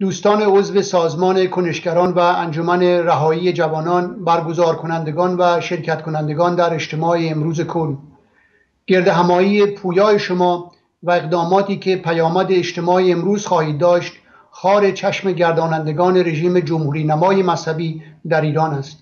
دوستان عضو سازمان کنشگران و انجمن رهایی جوانان، برگزار کنندگان و شرکت کنندگان در اجتماع امروز کل، گردهمایی پویای شما و اقداماتی که پیامد اجتماع امروز خواهید داشت خار چشم گردانندگان رژیم جمهوری نمای مذهبی در ایران است.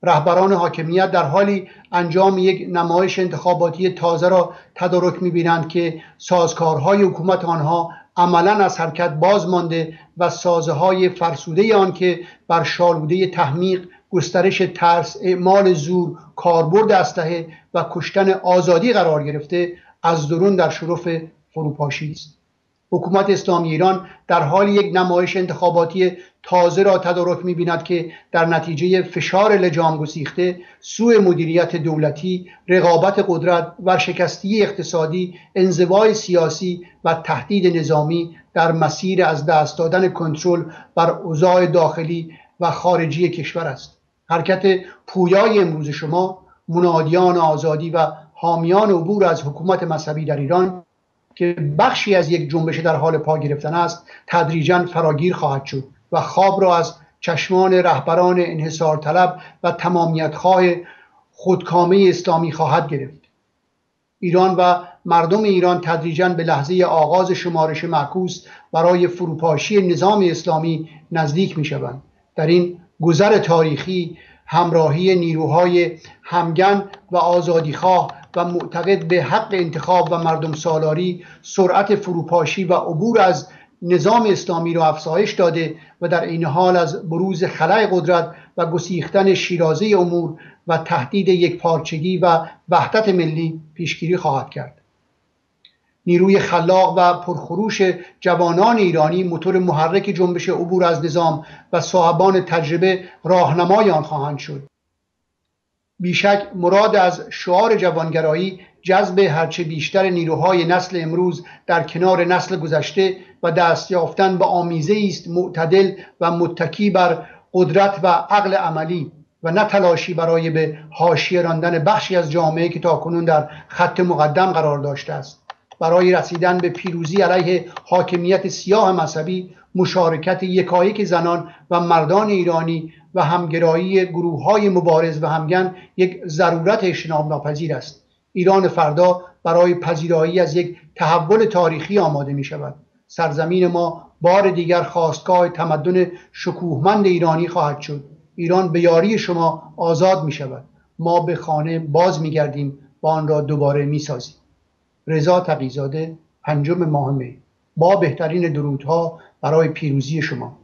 رهبران حاکمیت در حالی انجام یک نمایش انتخاباتی تازه را تدارک می‌بینند که سازکارهای حکومت آنها عملاً از حرکت باز مانده و سازه‌های فرسوده آن که بر شالوده تحمیق، گسترش ترس، اعمال زور، کاربرد اسلحه و کشتن آزادی قرار گرفته از درون در شرف فروپاشی است. حکومت اسلامی ایران در حال یک نمایش انتخاباتی تازه را تدارک می‌بیند که در نتیجه فشار لجام گسیخته، سوء مدیریت دولتی، رقابت قدرت، ورشکستی اقتصادی، انزوای سیاسی و تهدید نظامی در مسیر از دست دادن کنترل بر اوضاع داخلی و خارجی کشور است. حرکت پویای امروز شما، منادیان آزادی و حامیان عبور از حکومت مذهبی در ایران که بخشی از یک جنبش در حال پا گرفتن است، تدریجاً فراگیر خواهد شد و خواب را از چشمان رهبران انحصار طلب و تمامیت خواه خودکامه اسلامی خواهد گرفت. ایران و مردم ایران تدریجاً به لحظه آغاز شمارش معکوس برای فروپاشی نظام اسلامی نزدیک می شوند. در این گذر تاریخی همراهی نیروهای همگن و آزادیخواه و معتقد به حق انتخاب و مردم سالاری سرعت فروپاشی و عبور از نظام اسلامی را افزایش داده و در این حال از بروز خلأ قدرت و گسیختن شیرازه امور و تهدید یکپارچگی و وحدت ملی پیشگیری خواهد کرد. نیروی خلاق و پرخروش جوانان ایرانی موتور محرک جنبش عبور از نظام و صاحبان تجربه راهنمای آن خواهند شد. بیشک مراد از شعار جوانگرایی جذب هرچه بیشتر نیروهای نسل امروز در کنار نسل گذشته و دست یافتن به آمیزه است معتدل و متکی بر قدرت و عقل عملی و نه تلاشی برای به حاشیه راندن بخشی از جامعه که تاکنون در خط مقدم قرار داشته است. برای رسیدن به پیروزی علیه حاکمیت سیاه مذهبی، مشارکت یکایک زنان و مردان ایرانی و همگرایی گروه‌های مبارز و همگن یک ضرورت اجتناب ناپذیر است. ایران فردا برای پذیرایی از یک تحول تاریخی آماده می شود. سرزمین ما بار دیگر خواستگاه تمدن شکوهمند ایرانی خواهد شد. ایران به یاری شما آزاد می شود. ما به خانه باز می گردیم و آن را دوباره می سازیم. رضا تقی‌زاده، 5 ماه می، با بهترین درودها برای پیروزی شما.